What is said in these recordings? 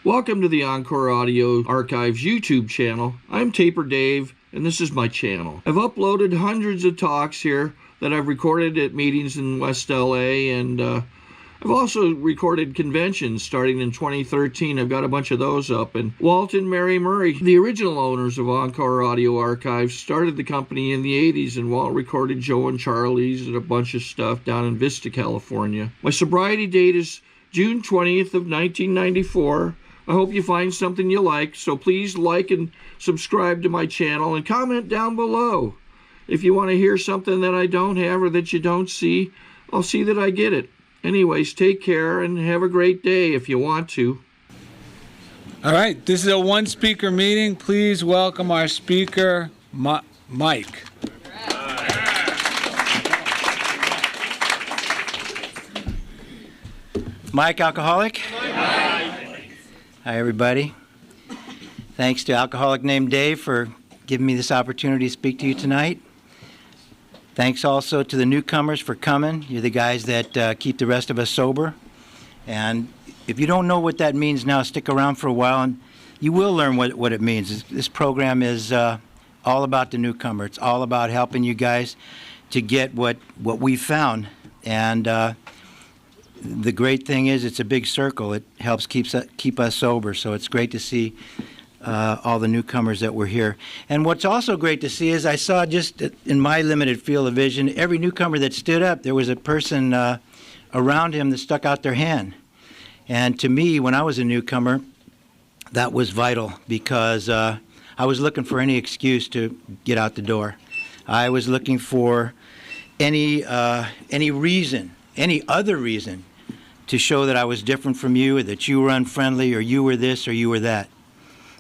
Welcome to the Encore Audio Archives YouTube channel. I'm Taper Dave, and this is my channel. I've uploaded hundreds of talks here that I've recorded at meetings in West LA, and I've also recorded conventions starting in 2013. I've got a bunch of those up. And Walt and Mary Murray, the original owners of Encore Audio Archives, started the company in the 80s, and Walt recorded Joe and Charlie's and a bunch of stuff down in Vista, California. My sobriety date is June 20th of 1994. I hope you find something you like, so please like and subscribe to my channel and comment down below. If you want to hear something that I don't have or that you don't see, I'll see that I get it. Anyways, take care and have a great day if you want to. All right, this is a one-speaker meeting. Please welcome our speaker, Mike. Mike, alcoholic? Hi, everybody. Thanks to Alcoholic Named Dave for giving me this opportunity to speak to you tonight. Thanks also to the newcomers for coming. You're the guys that keep the rest of us sober. And if you don't know what that means now, stick around for a while and you will learn what it means. This program is all about the newcomer. It's all about helping you guys to get what we found. And the great thing is it's a big circle. It helps keep us sober. So it's great to see all the newcomers that were here. And what's also great to see is I saw just in my limited field of vision, every newcomer that stood up, there was a person around him that stuck out their hand. And to me, when I was a newcomer, that was vital because I was looking for any excuse to get out the door. I was looking for any reason, any other reason to show that I was different from you, or that you were unfriendly, or you were this, or you were that.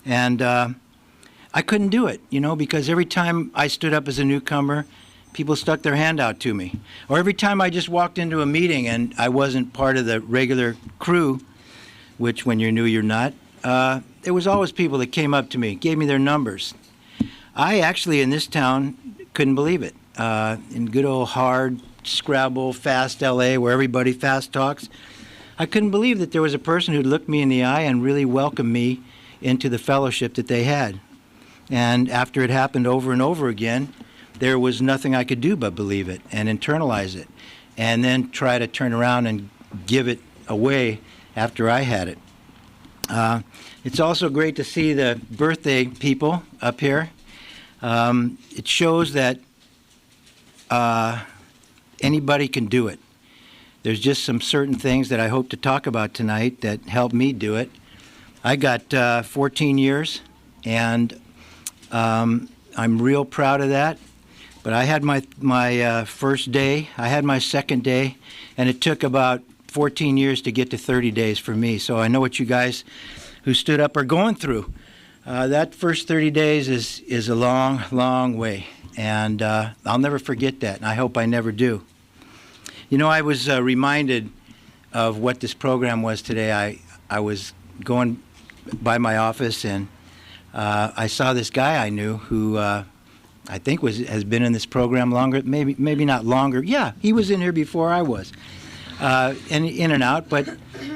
And I couldn't do it, because every time I stood up as a newcomer, people stuck their hand out to me. Or every time I just walked into a meeting and I wasn't part of the regular crew, which when you're new, you're not, there was always people that came up to me, gave me their numbers. I actually, in this town, couldn't believe it. In good old hard, scrabble, fast LA, where everybody fast talks, I couldn't believe that there was a person who'd look me in the eye and really welcome me into the fellowship that they had. And after it happened over and over again, there was nothing I could do but believe it and internalize it, and then try to turn around and give it away after I had it. It's also great to see the birthday people up here. It shows that anybody can do it. There's just some certain things that I hope to talk about tonight that helped me do it. I got 14 years, and I'm real proud of that. But I had my first day, I had my second day, and it took about 14 years to get to 30 days for me. So I know what you guys who stood up are going through. That first 30 days is a long, long way. And I'll never forget that, and I hope I never do. I was reminded of what this program was today. I was going by my office, and I saw this guy I knew who I think has been in this program longer, maybe not longer. Yeah, he was in here before I was, in and out, but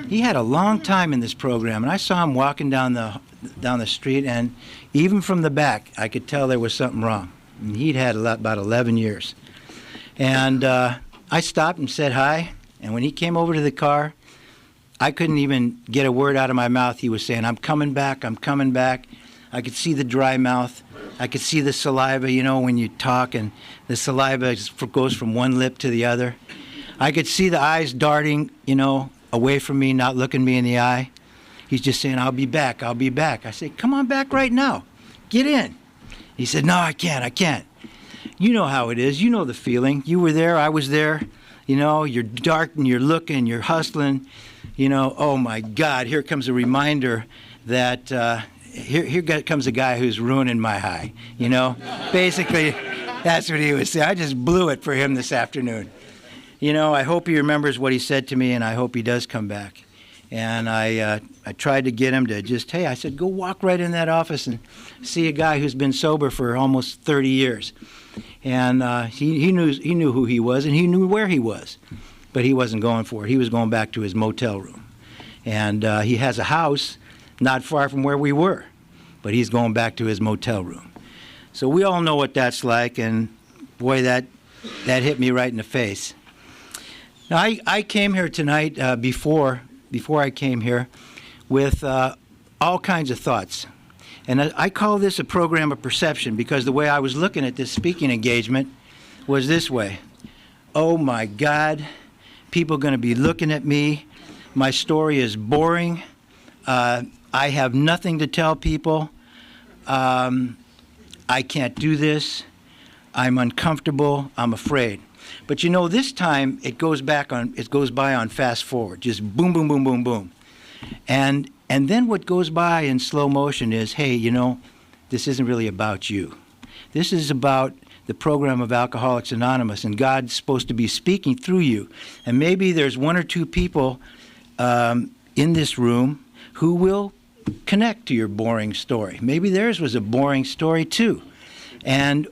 he had a long time in this program. And I saw him walking down the street, and even from the back, I could tell there was something wrong. And he'd had about 11 years. And I stopped and said hi, and when he came over to the car, I couldn't even get a word out of my mouth. He was saying, I'm coming back, I'm coming back. I could see the dry mouth. I could see the saliva, when you talk, and the saliva goes from one lip to the other. I could see the eyes darting, away from me, not looking me in the eye. He's just saying, I'll be back, I'll be back. I said, come on back right now. Get in. He said, no, I can't. You know how it is. You know the feeling. You were there. I was there. You're dark and you're looking, you're hustling. Oh, my God, here comes a reminder that here comes a guy who's ruining my high. Basically, that's what he was saying. I just blew it for him this afternoon. I hope he remembers what he said to me, and I hope he does come back. And I tried to get him to just, I said, go walk right in that office and see a guy who's been sober for almost 30 years. And he knew who he was, and he knew where he was. But he wasn't going for it. He was going back to his motel room. And he has a house not far from where we were, but he's going back to his motel room. So we all know what that's like, and boy, that hit me right in the face. Now, I came here tonight before I came here with all kinds of thoughts. And I call this a program of perception because the way I was looking at this speaking engagement was this way. Oh my God, people are going to be looking at me. My story is boring. I have nothing to tell people. I can't do this. I'm uncomfortable. I'm afraid. But you know, this time it goes by on fast forward, just boom, boom, boom, boom, boom. And then what goes by in slow motion is, hey, you know, this isn't really about you. This is about the program of Alcoholics Anonymous, and God's supposed to be speaking through you. And maybe there's one or two people in this room who will connect to your boring story. Maybe theirs was a boring story too,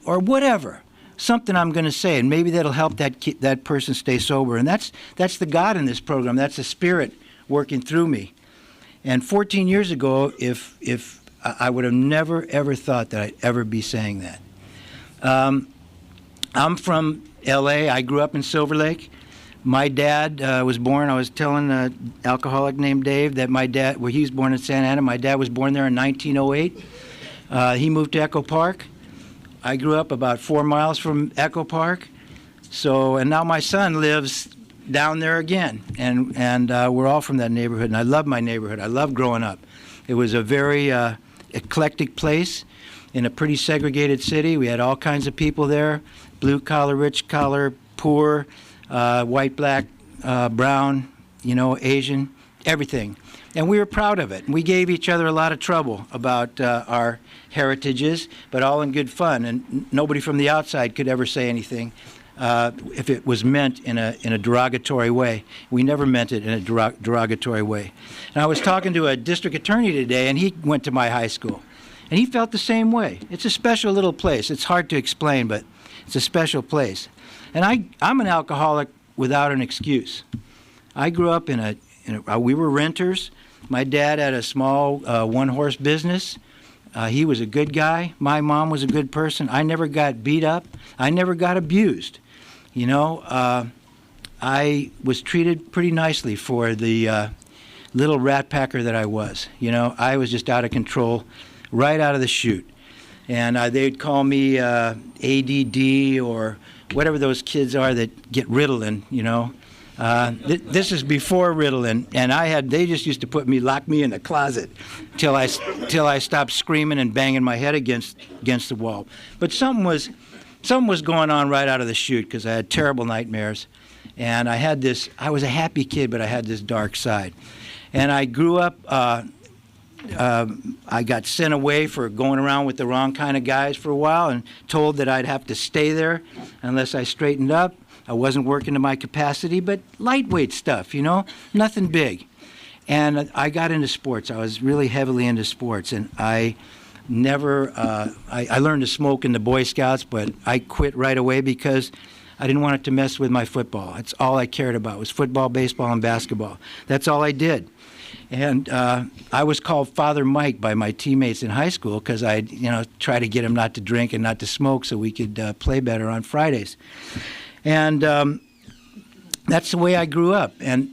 or whatever. Something I'm going to say, and maybe that'll help that person stay sober. And that's the God in this program. That's the Spirit working through me. And 14 years ago, if I would have never, ever thought that I'd ever be saying that. I'm from L.A. I grew up in Silver Lake. My dad was born, I was telling an alcoholic named Dave that my dad, well, he was born in Santa Ana. My dad was born there in 1908. He moved to Echo Park. I grew up about 4 miles from Echo Park. And now my son lives down there again, and we're all from that neighborhood, and I love my neighborhood. I love growing up. It was a very eclectic place in a pretty segregated city. We had all kinds of people there, blue collar, rich collar, poor, white, black, brown, Asian, everything. And we were proud of it. We gave each other a lot of trouble about our heritages, but all in good fun, and nobody from the outside could ever say anything if it was meant in a derogatory way. We never meant it in a derogatory way. And I was talking to a district attorney today, and he went to my high school, and he felt the same way. It's a special little place. It's hard to explain, but it's a special place. And I'm an alcoholic without an excuse. I grew up we were renters. My dad had a small one-horse business. He was a good guy. My mom was a good person. I never got beat up. I never got abused. I was treated pretty nicely for the little rat packer that I was. I was just out of control right out of the chute. And they'd call me ADD or whatever those kids are that get Ritalin, This is before Ritalin, and they just used to lock me in the closet till I stopped screaming and banging my head against the wall. But something was going on right out of the chute because I had terrible nightmares, and I was a happy kid, but I had this dark side. And I grew up, I got sent away for going around with the wrong kind of guys for a while and told that I'd have to stay there unless I straightened up. I wasn't working to my capacity, but lightweight stuff, nothing big. And I got into sports. I was really heavily into sports, and I learned to smoke in the Boy Scouts, but I quit right away because I didn't want it to mess with my football. That's all I cared about was football, baseball, and basketball. That's all I did. And I was called Father Mike by my teammates in high school because I'd try to get him not to drink and not to smoke so we could play better on Fridays. And that's the way I grew up. And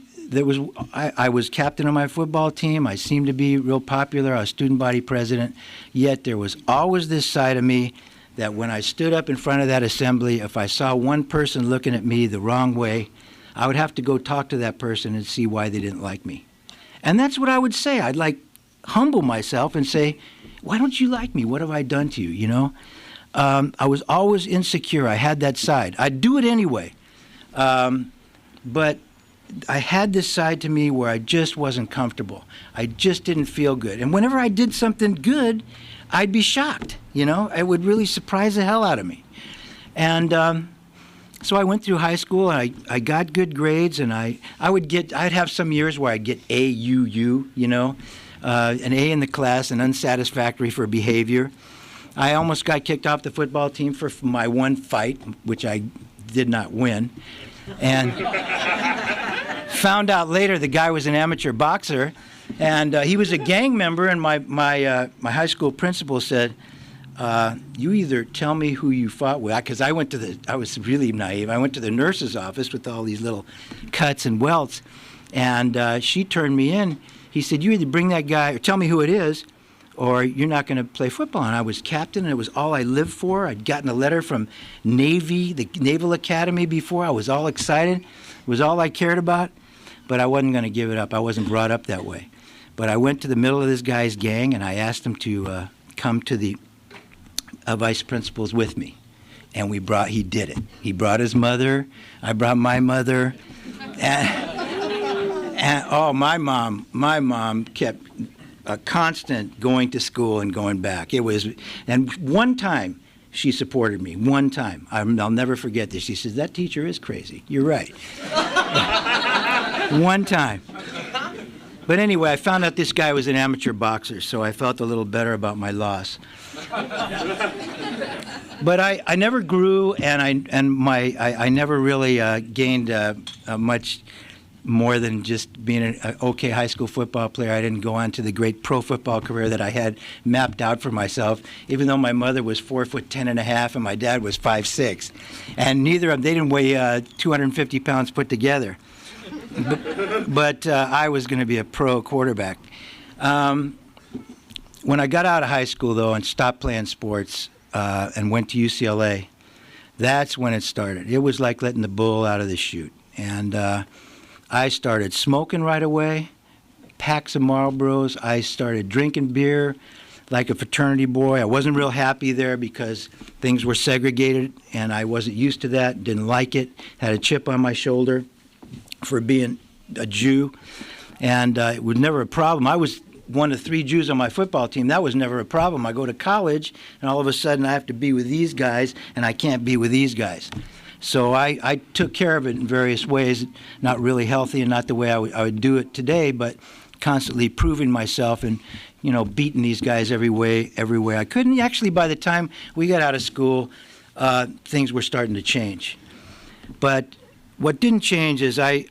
I was captain of my football team. I seemed to be real popular. I was student body president. Yet there was always this side of me that when I stood up in front of that assembly, if I saw one person looking at me the wrong way, I would have to go talk to that person and see why they didn't like me. And that's what I would say. I'd humble myself and say, why don't you like me? What have I done to you, I was always insecure. I had that side. I'd do it anyway. But I had this side to me where I just wasn't comfortable. I just didn't feel good. And whenever I did something good, I'd be shocked. It would really surprise the hell out of me. And so I went through high school, and I got good grades, and I'd have some years where I'd get AUU, an A in the class, and unsatisfactory for behavior. I almost got kicked off the football team for my one fight, which I did not win. And found out later the guy was an amateur boxer, And he was a gang member, and my high school principal said, you either tell me who you fought with, because I was really naive. I went to the nurse's office with all these little cuts and welts, and she turned me in. He said, you either bring that guy, or tell me who it is, or you're not going to play football. And I was captain, and it was all I lived for. I'd gotten a letter from Navy, the Naval Academy before. I was all excited. It was all I cared about, but I wasn't going to give it up. I wasn't brought up that way. But I went to the middle of this guy's gang, and I asked him to come to the vice principals with me. And he did it. He brought his mother. I brought my mother. And oh, my mom kept a constant going to school and going back. And one time she supported me. One time, I'll never forget this. She says, "That teacher is crazy. You're right." One time. But anyway, I found out this guy was an amateur boxer, so I felt a little better about my loss. But I never grew, and I never really gained much more than just being an okay high school football player. I didn't go on to the great pro football career that I had mapped out for myself, even though my mother was 4'10.5" and my dad was 5'6", and neither of them, they didn't weigh 250 pounds put together. But I was going to be a pro quarterback. When I got out of high school, though, and stopped playing sports and went to UCLA, that's when it started. It was like letting the bull out of the chute. And I started smoking right away, packs of Marlboros. I started drinking beer like a fraternity boy. I wasn't real happy there because things were segregated, and I wasn't used to that, didn't like it, had a chip on my shoulder for being a Jew, and it was never a problem. I was one of 3 Jews on my football team. That was never a problem. I go to college, and all of a sudden I have to be with these guys, and I can't be with these guys. So I took care of it in various ways, not really healthy and not the way I would do it today, but constantly proving myself and, beating these guys every way I could. And actually, by the time we got out of school, things were starting to change. But what didn't change is I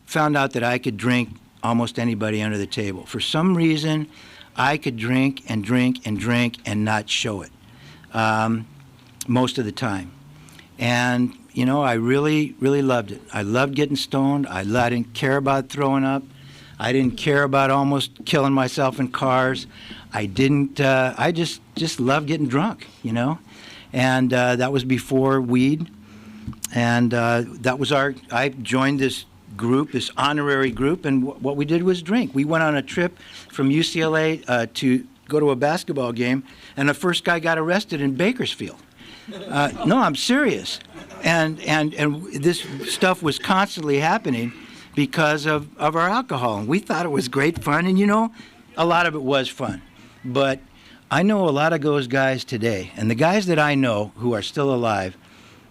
found out that I could drink almost anybody under the table. For some reason, I could drink and drink and drink and not show it most of the time. And, I really, really loved it. I loved getting stoned. I didn't care about throwing up. I didn't care about almost killing myself in cars. I just loved getting drunk, And that was before weed. And I joined this group, this honorary group, and what we did was drink. We went on a trip from UCLA to go to a basketball game, and the first guy got arrested in Bakersfield. No, I'm serious. And this stuff was constantly happening because of our alcohol. And we thought it was great fun, and a lot of it was fun. But I know a lot of those guys today, and the guys that I know who are still alive,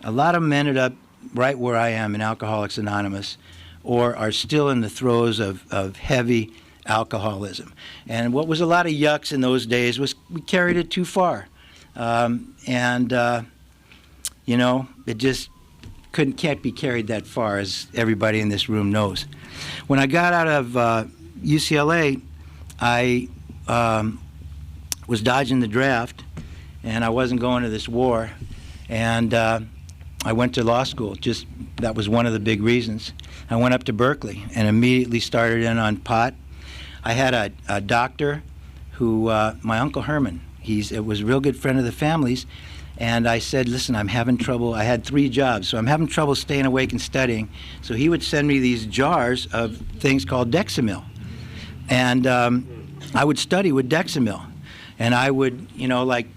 a lot of them ended up right where I am in Alcoholics Anonymous, or are still in the throes of heavy alcoholism. And what was a lot of yucks in those days was we carried it too far. It just can't be carried that far, as everybody in this room knows. When I got out of UCLA, I was dodging the draft, and I wasn't going to this war, and I went to law school. That was one of the big reasons. I went up to Berkeley and immediately started in on pot. I had a doctor who, my Uncle Herman, it was a real good friend of the family's, and I said, listen, I'm having trouble. I had 3 jobs, so I'm having trouble staying awake and studying. So he would send me these jars of things called Dexamyl. And I would study with Dexamyl. And I would,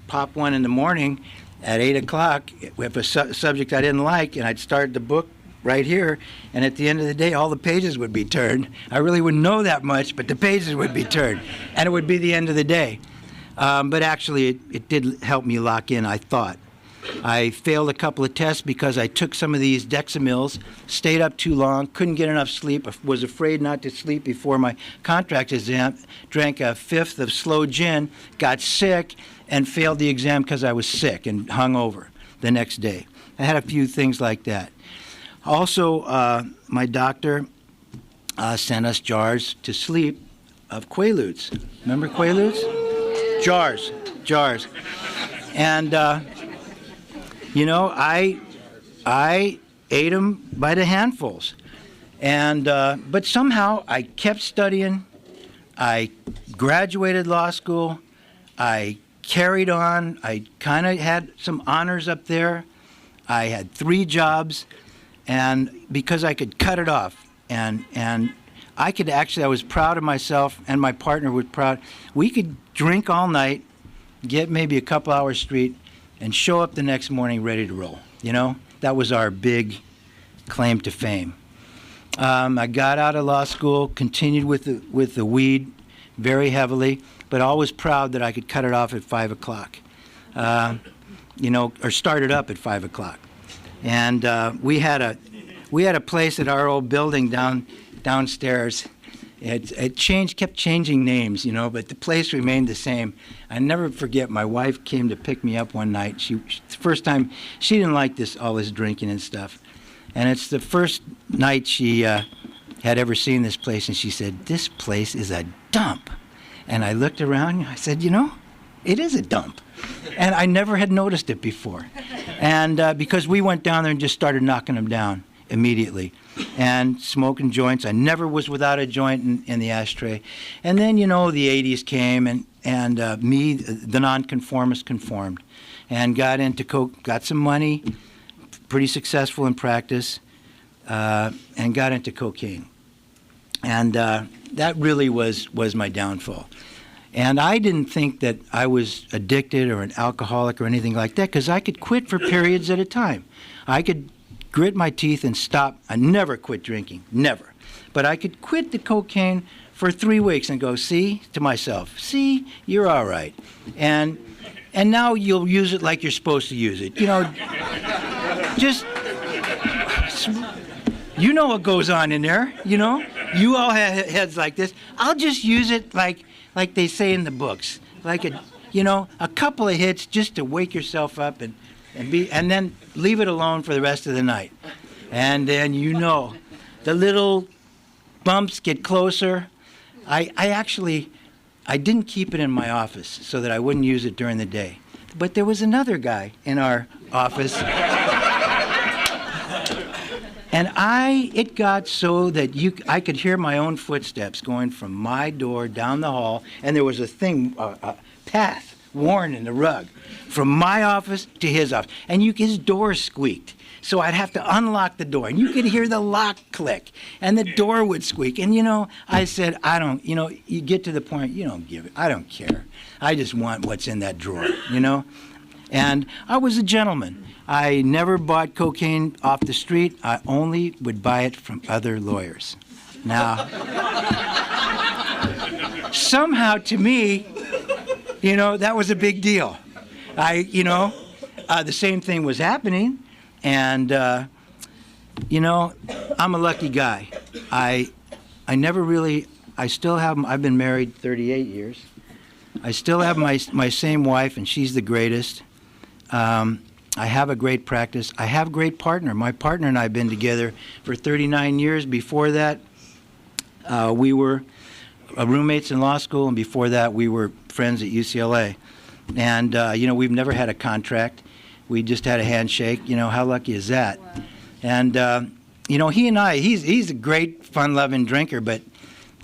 pop one in the morning at 8 o'clock with a subject I didn't like, and I'd start the book right here, and at the end of the day, all the pages would be turned. I really wouldn't know that much, but the pages would be turned, and it would be the end of the day. But actually, it did help me lock in, I thought. I failed a couple of tests because I took some of these Dexamyls, stayed up too long, couldn't get enough sleep, was afraid not to sleep before my contract exam, drank a 5th of slow gin, got sick, and failed the exam because I was sick and hung over the next day. I had a few things like that. Also, my doctor sent us jars to sleep Quaaludes. Remember Quaaludes? Jars. And, I ate them by the handfuls. And, but somehow I kept studying. I graduated law school. I carried on. I kind of had some honors up there. I had 3 jobs, and because I could cut it off, and I was proud of myself, and my partner was proud. We could drink all night, get maybe a couple hours straight, and show up the next morning ready to roll. That was our big claim to fame. I got out of law school, continued with the weed very heavily, but always proud that I could cut it off at 5 o'clock, or start it up at 5 o'clock. And we had a place at our old building downstairs. It kept changing names, but the place remained the same. I never forget, my wife came to pick me up one night. The first time, she didn't like all this drinking and stuff. And it's the first night she had ever seen this place, and she said, "This place is a dump." And I looked around, and I said, it is a dump. And I never had noticed it before. And because we went down there and just started knocking them down immediately and smoking joints. I never was without a joint in the ashtray. And then, the 80s came, and me, the nonconformist, conformed and got into coke, got some money, pretty successful in practice, and got into cocaine. And that really was my downfall. And I didn't think that I was addicted or an alcoholic or anything like that, because I could quit for periods at a time. I could grit my teeth and stop. I never quit drinking, never. But I could quit the cocaine for 3 weeks and go, to myself, you're all right. And now you'll use it like you're supposed to use it. Just, what goes on in there, You all have heads like this. I'll just use it like they say in the books, like a couple of hits just to wake yourself up and then leave it alone for the rest of the night. And then the little bumps get closer. I didn't keep it in my office so that I wouldn't use it during the day. But there was another guy in our office. And it got so that I could hear my own footsteps going from my door down the hall, and there was a path worn in the rug from my office to his office, and his door squeaked. So I'd have to unlock the door, and you could hear the lock click, and the door would squeak. And I said, you get to the point, I don't care. I just want what's in that drawer, And I was a gentleman. I never bought cocaine off the street. I only would buy it from other lawyers. Now, somehow to me, that was a big deal. The same thing was happening, and, I'm a lucky guy. I've been married 38 years. I still have my same wife, and she's the greatest. I have a great practice. I have a great partner. My partner and I have been together for 39 years. Before that, we were roommates in law school, and before that, we were friends at UCLA. And, we've never had a contract. We just had a handshake. How lucky is that? Wow. And, he and I, he's a great, fun-loving drinker, but,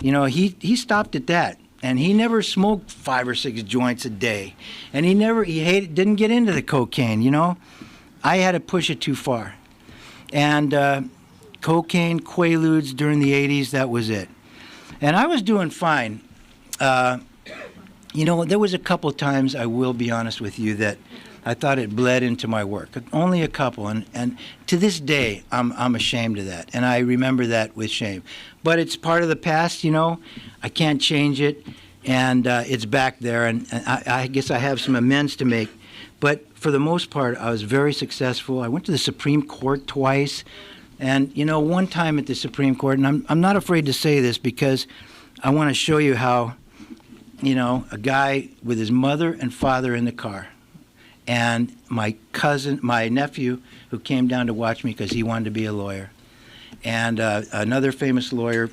he stopped at that. And he never smoked 5 or 6 joints a day. And he didn't get into the cocaine, I had to push it too far. And cocaine, Quaaludes during the 80s, that was it. And I was doing fine. There was a couple times, I will be honest with you, that I thought it bled into my work. Only a couple. And to this day, I'm ashamed of that. And I remember that with shame. But it's part of the past, I can't change it. And it's back there. And I guess I have some amends to make. But for the most part, I was very successful. I went to the Supreme Court twice. And, one time at the Supreme Court, and I'm not afraid to say this because I want to show you how, a guy with his mother and father in the car, and my nephew, who came down to watch me because he wanted to be a lawyer, and another famous lawyer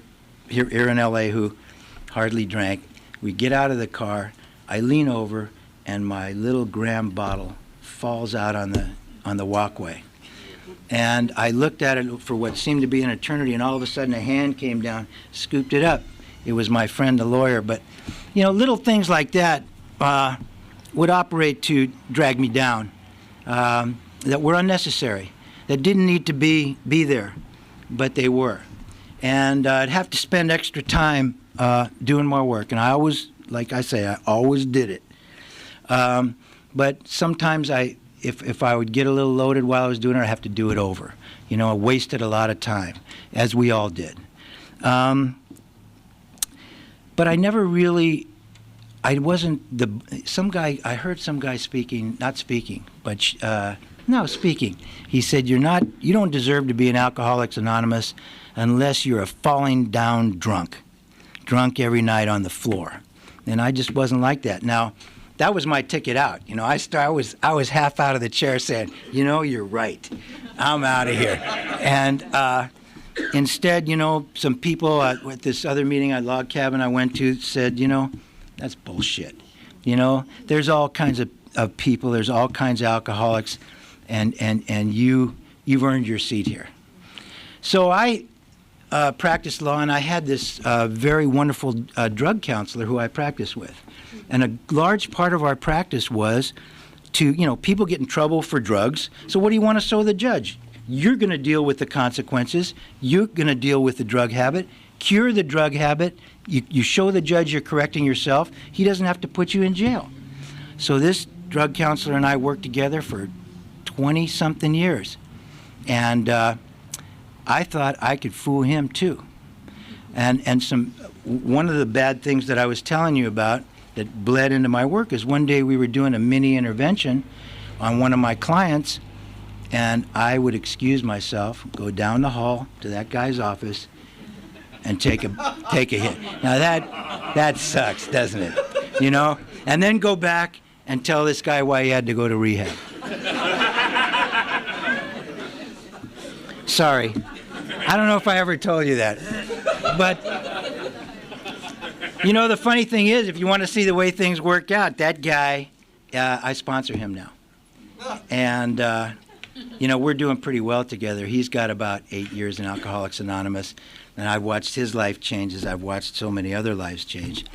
here in L.A. who hardly drank. We get out of the car. I lean over, and my little Graham bottle falls out on the walkway. And I looked at it for what seemed to be an eternity, and all of a sudden a hand came down, scooped it up. It was my friend, the lawyer. But, little things like that would operate to drag me down, that were unnecessary, that didn't need to be there, but they were. And I'd have to spend extra time doing more work. And I always, like I say, I always did it. But sometimes if I would get a little loaded while I was doing it, I'd have to do it over. I wasted a lot of time, as we all did. But I never really, I wasn't I heard some guy speaking, not speaking, but speaking. He said, you don't deserve to be an Alcoholics Anonymous unless you're a falling down drunk every night on the floor. And I just wasn't like that. Now, that was my ticket out. I was half out of the chair saying, you're right. I'm out of here. And instead, some people at this other meeting at Log Cabin I went to said, that's bullshit. There's all kinds of people, there's all kinds of alcoholics, and you've earned your seat here. So I practiced law, and I had this very wonderful drug counselor who I practiced with. And a large part of our practice was to, people get in trouble for drugs. So what do you want to show the judge? You're going to deal with the consequences. You're going to deal with the drug habit, cure the drug habit. You show the judge you're correcting yourself. He doesn't have to put you in jail. So this drug counselor and I worked together for 20-something years. And I thought I could fool him too. And one of the bad things that I was telling you about that bled into my work is one day we were doing a mini intervention on one of my clients, and I would excuse myself, go down the hall to that guy's office, and take a hit. Now that sucks, doesn't it? And then go back and tell this guy why he had to go to rehab. Sorry. I don't know if I ever told you that. But, the funny thing is, if you want to see the way things work out, that guy, I sponsor him now. And, we're doing pretty well together. He's got about 8 years in Alcoholics Anonymous, and I've watched his life change as I've watched so many other lives change.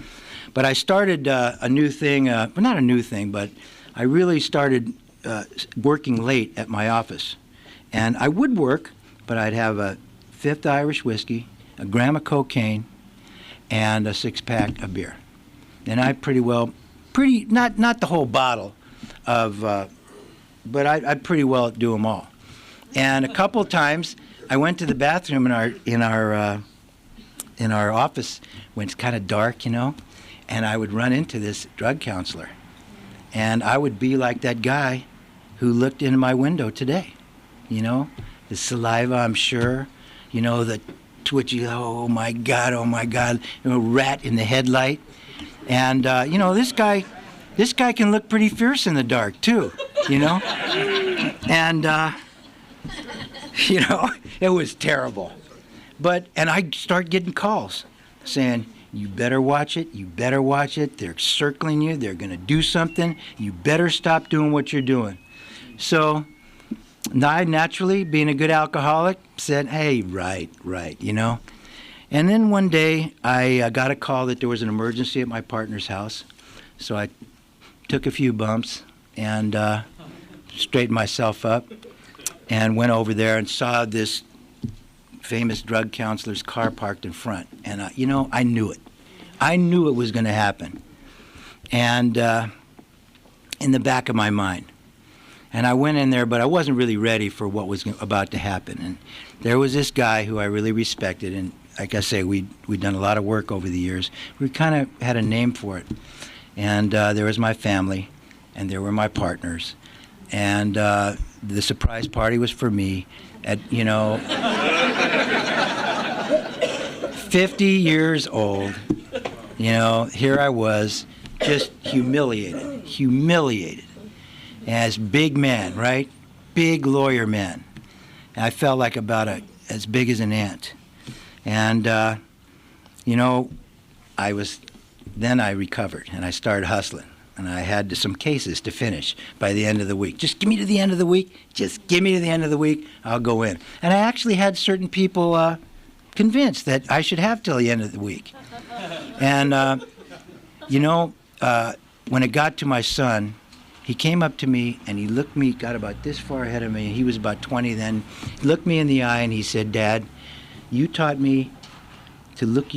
But I started a new thing, well, not a new thing, but I really started working late at my office. And I would work, but I'd have a Fifth Irish whiskey, a gram of cocaine, and a 6-pack of beer. And I not the whole bottle of, but I'd pretty well do them all. And a couple of times I went to the bathroom in our office when it's kind of dark, and I would run into this drug counselor. And I would be like that guy who looked in my window today, the saliva, I'm sure, the twitchy, oh my God, rat in the headlight. And, this guy can look pretty fierce in the dark, too, And, it was terrible. And I start getting calls saying, you better watch it, they're circling you, they're going to do something, you better stop doing what you're doing. So I naturally, being a good alcoholic, said, hey, right, And then one day, I got a call that there was an emergency at my partner's house. So I took a few bumps and straightened myself up and went over there and saw this famous drug counselor's car parked in front. And, I knew it. I knew it was going to happen. And in the back of my mind. And I went in there, but I wasn't really ready for what was about to happen. And there was this guy who I really respected, and like I say, we'd done a lot of work over the years. We kind of had a name for it. And there was my family, and there were my partners. And the surprise party was for me at, 50 years old. Here I was, just humiliated. As big man, right? Big lawyer man. And I felt like about as big as an ant. And, then I recovered and I started hustling. And I had some cases to finish by the end of the week. Just give me to the end of the week. Just give me to the end of the week. I'll go in. And I actually had certain people convinced that I should have till the end of the week. And, when it got to my son, he came up to me and he looked me, got about this far ahead of me. He was about 20 then. He looked me in the eye and he said, "Dad, you taught me to look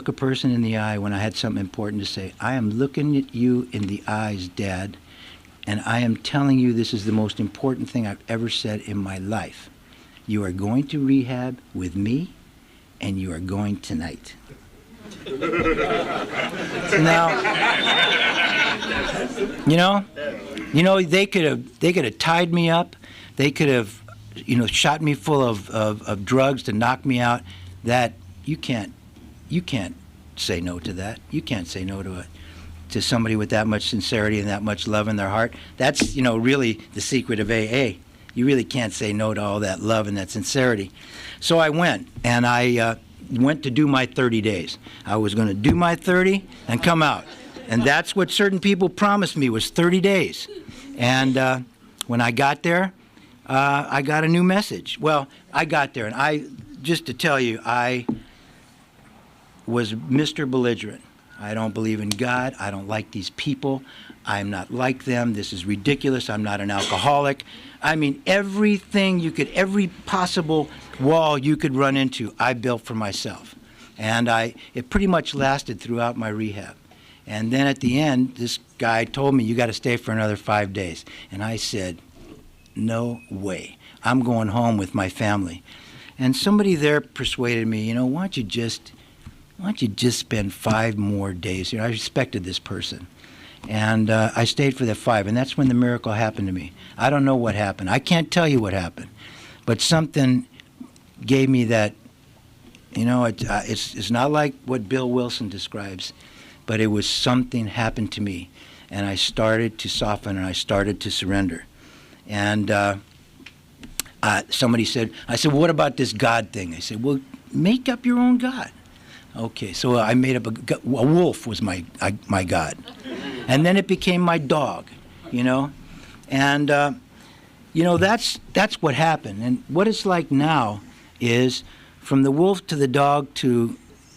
a person in the eye when I had something important to say. I am looking at you in the eyes, Dad, and I am telling you this is the most important thing I've ever said in my life. You are going to rehab with me, and you are going tonight." Now, they could have tied me up. They could have, shot me full of drugs to knock me out. That you can't say no to that. You can't say no to somebody with that much sincerity and that much love in their heart. That's, really the secret of AA. You really can't say no to all that love and that sincerity. So I went, and I went to do my 30 days. I was going to do my 30 and come out. And that's what certain people promised me, was 30 days. And when I got there, I got a new message. Well, I got there, and just to tell you, I was Mr. Belligerent. I don't believe in God. I don't like these people. I'm not like them. This is ridiculous. I'm not an alcoholic. I mean, every possible wall you could run into, I built for myself. And it pretty much lasted throughout my rehab. And then at the end, this guy told me, "You got to stay for another 5 days." And I said, "No way. I'm going home with my family." And somebody there persuaded me, why don't you just spend 5 more days here? I respected this person. And I stayed for the 5, and that's when the miracle happened to me. I don't know what happened. I can't tell you what happened. But something gave me that, it's not like what Bill Wilson describes, but it was something happened to me. And I started to soften, and I started to surrender. And somebody said, "What about this God thing?" I said, "Well, make up your own God." Okay, so I made up a wolf was my God. And then it became my dog, And, that's what happened. And what it's like now is from the wolf to the dog to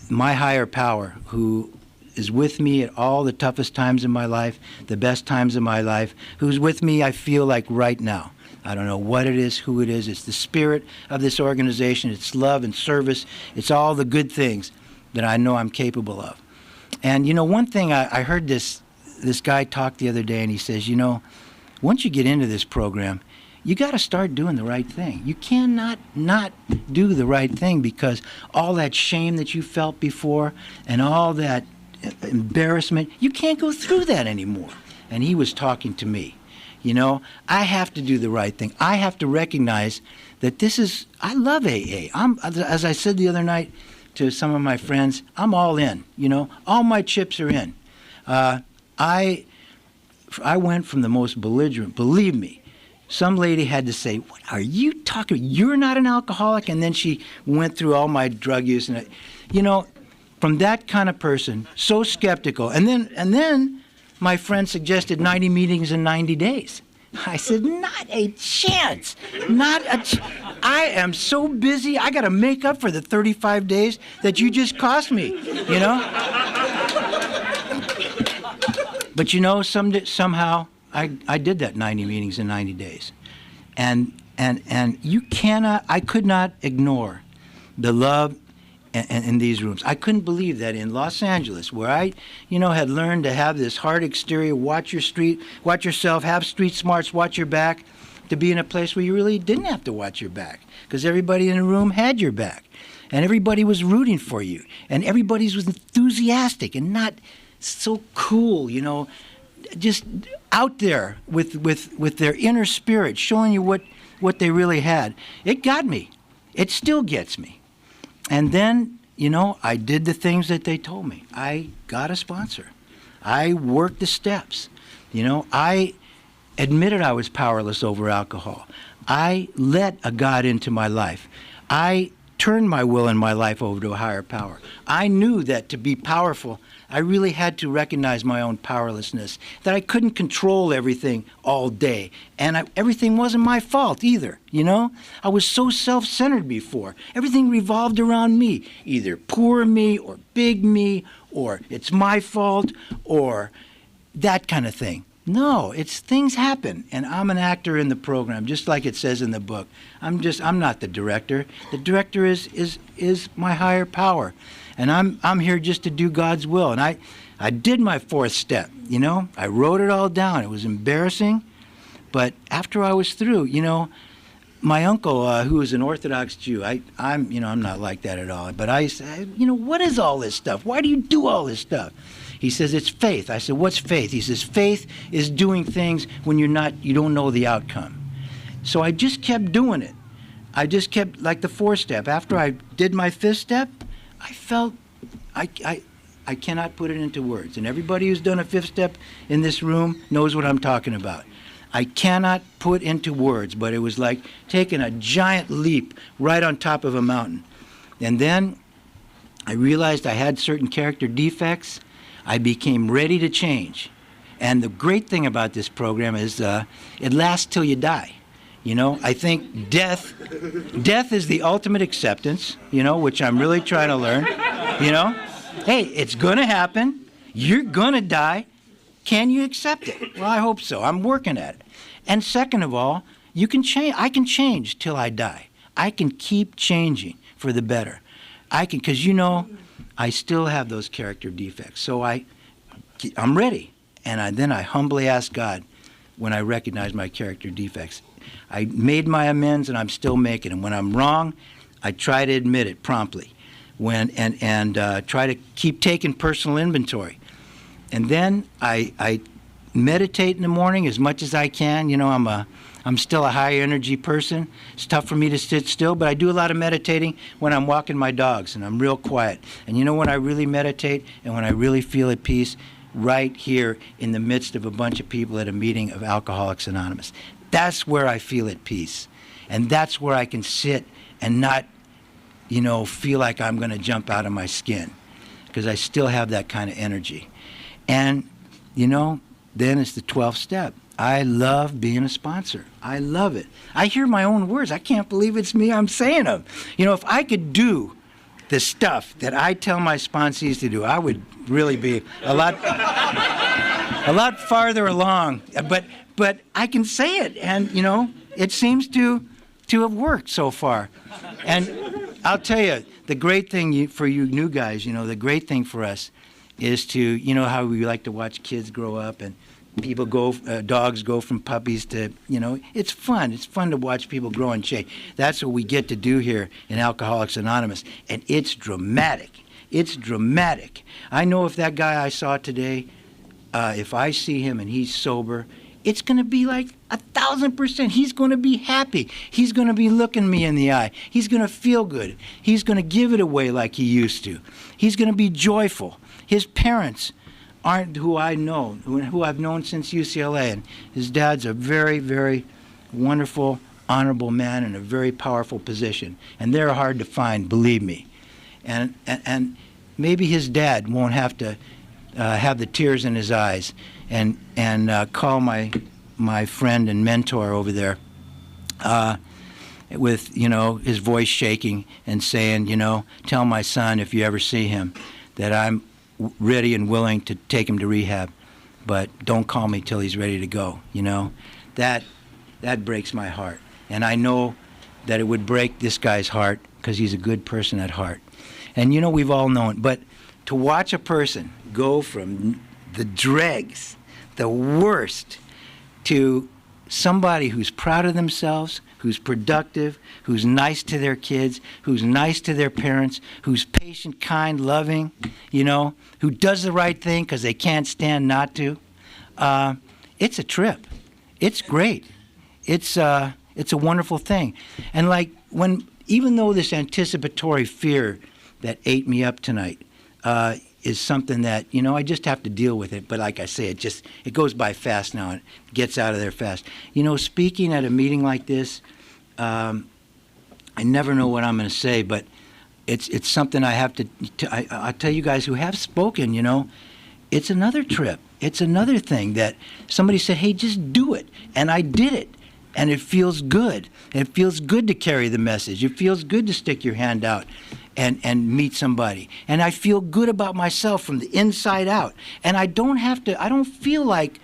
my higher power, who is with me at all the toughest times in my life, the best times in my life, who's with me, I feel like, right now. I don't know what it is, who it is. It's the spirit of this organization. It's love and service. It's all the good things that I know I'm capable of. And, one thing, I heard this guy talk the other day, and he says, once you get into this program, you got to start doing the right thing. You cannot not do the right thing, because all that shame that you felt before and all that embarrassment, you can't go through that anymore. And he was talking to me. I have to do the right thing. I have to recognize that I love AA. As I said the other night to some of my friends, I'm all in, all my chips are in. I went from the most belligerent, believe me. Some lady had to say, "What are you talking about? You're not an alcoholic?" And then she went through all my drug use, and from that kind of person, so skeptical. And then my friend suggested 90 meetings in 90 days. I said, "Not a chance. I am so busy. I got to make up for the 35 days that you just cost me, But somehow I did that 90 meetings in 90 days. And I could not ignore the love in these rooms. I couldn't believe that in Los Angeles, where I, had learned to have this hard exterior, watch yourself, have street smarts, watch your back, to be in a place where you really didn't have to watch your back, because everybody in the room had your back, and everybody was rooting for you, and everybody was enthusiastic and not so cool, just out there with their inner spirit, showing you what they really had. It got me. It still gets me. And then, I did the things that they told me. I got a sponsor. I worked the steps. I admitted I was powerless over alcohol. I let a God into my life. I turned my will and my life over to a higher power. I knew that to be powerful, I really had to recognize my own powerlessness, that I couldn't control everything all day. And everything wasn't my fault either, you know? I was so self-centered before. Everything revolved around me, either poor me or big me, or it's my fault, or that kind of thing. No, it's things happen, and I'm an actor in the program, just like it says in the book. I'm not the director. The director is my higher power, and I'm here just to do God's will. And I did my 4th step, you know. I wrote it all down. It was embarrassing, but after I was through, you know, my uncle, who was an Orthodox Jew, I'm not like that at all. But I said, you know, what is all this stuff? Why do you do all this stuff? He says, it's faith. I said, what's faith? He says, faith is doing things when you don't know the outcome. So I just kept doing it. I just kept, like the 4th step. After I did my 5th step, I felt, I cannot put it into words. And everybody who's done a 5th step in this room knows what I'm talking about. I cannot put into words, but it was like taking a giant leap right on top of a mountain. And then I realized I had certain character defects. I became ready to change. And the great thing about this program is it lasts till you die. You know, I think death is the ultimate acceptance, you know, which I'm really trying to learn. You know, hey, it's going to happen. You're going to die. Can you accept it? Well, I hope so. I'm working at it. And second of all, you can change. I can change till I die. I can keep changing for the better. I can, because, you know, I still have those character defects. So I'm ready. And then I humbly ask God when I recognize my character defects. I made my amends, and I'm still making them. When I'm wrong, I try to admit it promptly. And try to keep taking personal inventory. And then I meditate in the morning as much as I can. You know, I'm still a high energy person. It's tough for me to sit still, but I do a lot of meditating when I'm walking my dogs, and I'm real quiet. And you know when I really meditate and when I really feel at peace? Right here in the midst of a bunch of people at a meeting of Alcoholics Anonymous. That's where I feel at peace. And that's where I can sit and not, you know, feel like I'm going to jump out of my skin, because I still have that kind of energy. And, you know, then it's the 12th step. I love being a sponsor. I love it. I hear my own words. I can't believe it's me. I'm saying them. You know, if I could do the stuff that I tell my sponsees to do, I would really be a lot farther along. But I can say it, and, you know, it seems to have worked so far. And I'll tell you, the great thing for you new guys, you know, the great thing for us is to, you know, how we like to watch kids grow up and people dogs go from puppies to, you know, it's fun. It's fun to watch people grow and change. That's what we get to do here in Alcoholics Anonymous. And it's dramatic. It's dramatic. I know if that guy I saw today, if I see him and he's sober, it's going to be like 1,000%. He's going to be happy. He's going to be looking me in the eye. He's going to feel good. He's going to give it away like he used to. He's going to be joyful. His parents aren't who I know, who I've known since UCLA. And his dad's a very, very wonderful, honorable man in a very powerful position. And they're hard to find, believe me. And maybe his dad won't have to have the tears in his eyes and call my friend and mentor over there with, you know, his voice shaking and saying, you know, tell my son if you ever see him that I'm ready and willing to take him to rehab, but don't call me till he's ready to go, you know. That breaks my heart. And I know that it would break this guy's heart because he's a good person at heart. And, you know, we've all known, but to watch a person go from the dregs, the worst, to somebody who's proud of themselves, who's productive, who's nice to their kids, who's nice to their parents, who's patient, kind, loving, you know, who does the right thing because they can't stand not to. It's a trip. It's great. It's a wonderful thing. And like even though this anticipatory fear that ate me up tonight is something that, you know, I just have to deal with it. But like I say, it goes by fast now. It gets out of there fast. You know, speaking at a meeting like this, I never know what I'm going to say, but it's something I have to I'll tell you guys who have spoken, you know, it's another trip. It's another thing that somebody said, hey, just do it. And I did it. And it feels good. It feels good to carry the message. It feels good to stick your hand out and meet somebody. And I feel good about myself from the inside out. And I don't feel like,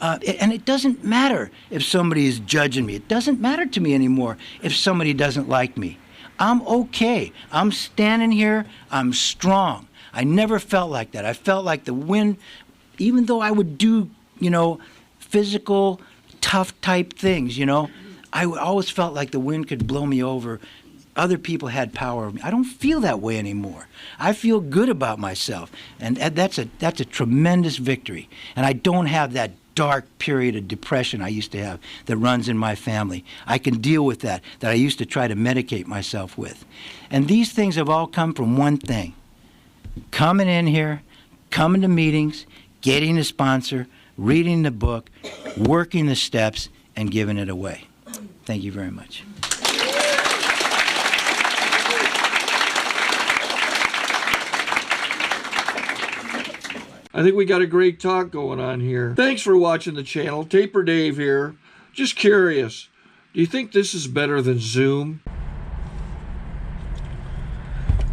and it doesn't matter if somebody is judging me. It doesn't matter to me anymore if somebody doesn't like me. I'm okay. I'm standing here. I'm strong. I never felt like that. I felt like the wind, even though I would do, you know, physical, tough type things, you know, I always felt like the wind could blow me over. Other people had power over me. I don't feel that way anymore. I feel good about myself, and that's a tremendous victory. And I don't have that dark period of depression I used to have that runs in my family. I can deal with that I used to try to medicate myself with. And these things have all come from one thing: coming in here, coming to meetings, getting a sponsor, reading the book, working the steps, and giving it away. Thank you very much. I think we got a great talk going on here. Thanks for watching the channel. Taper Dave here. Just curious, do you think this is better than Zoom?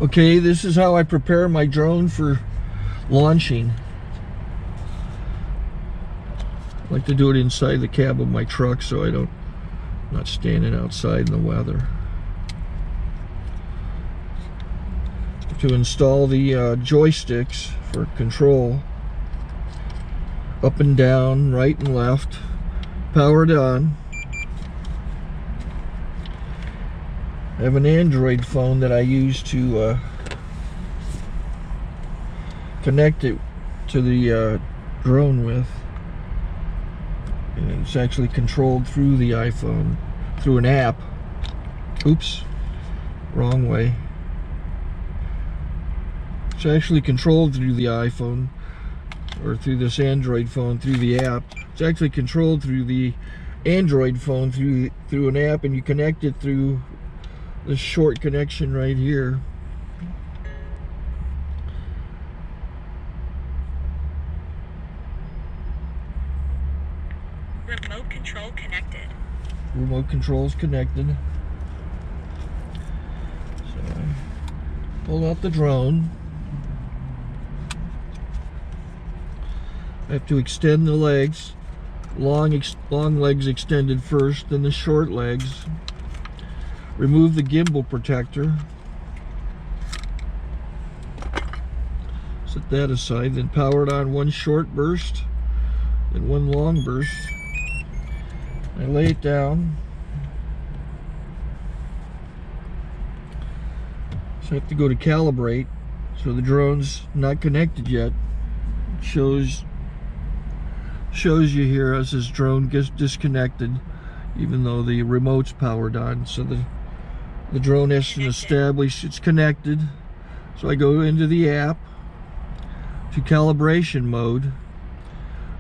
Okay, this is how I prepare my drone for launching. I like to do it inside the cab of my truck so I'm not standing outside in the weather. To install the joysticks for control, up and down, right and left, powered on. I have an Android phone that I use to connect it to the drone with. And it's actually controlled through the iPhone, through an app. Oops, wrong way. It's actually controlled through the iPhone, or through this Android phone, through the app. It's actually controlled through the Android phone, through an app, and you connect it through this short connection right here. Remote control connected. Remote control's connected. So I pull out the drone. I have to extend the legs. Long legs extended first, then the short legs. Remove the gimbal protector. Set that aside, then power it on one short burst, then one long burst. I lay it down. So I have to go to calibrate. So the drone's not connected yet. It shows you here as this drone gets disconnected, even though the remote's powered on. So the drone has to establish it's connected. So I go into the app to calibration mode.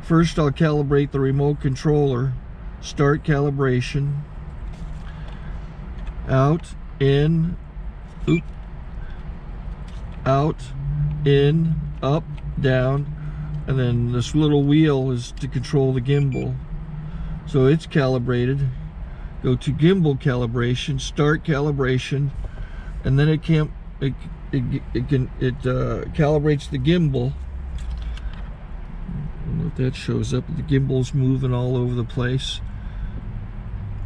First I'll calibrate the remote controller. Start calibration. Out, in, oop, out, in, up, down. And then this little wheel is to control the gimbal. So it's calibrated. Go to gimbal calibration, start calibration, and then it calibrates the gimbal. I don't know if that shows up. The gimbal's moving all over the place.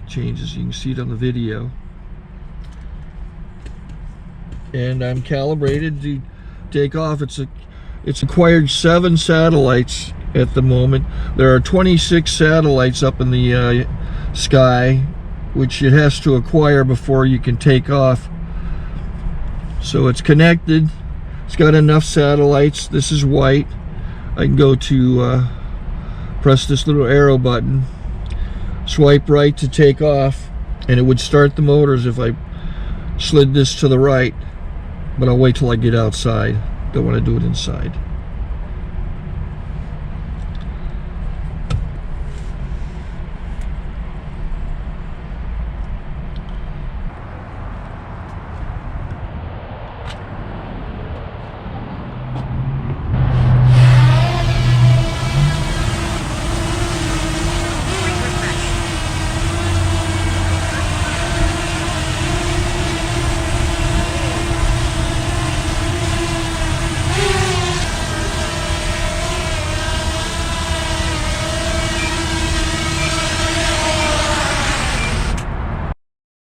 Changes, you can see it on the video. And I'm calibrated to take off. It's acquired 7 satellites at the moment. There are 26 satellites up in the sky, which it has to acquire before you can take off. So it's connected. It's got enough satellites. This is white. I can go to press this little arrow button, swipe right to take off, and it would start the motors if I slid this to the right. But I'll wait till I get outside. Don't want to do it inside.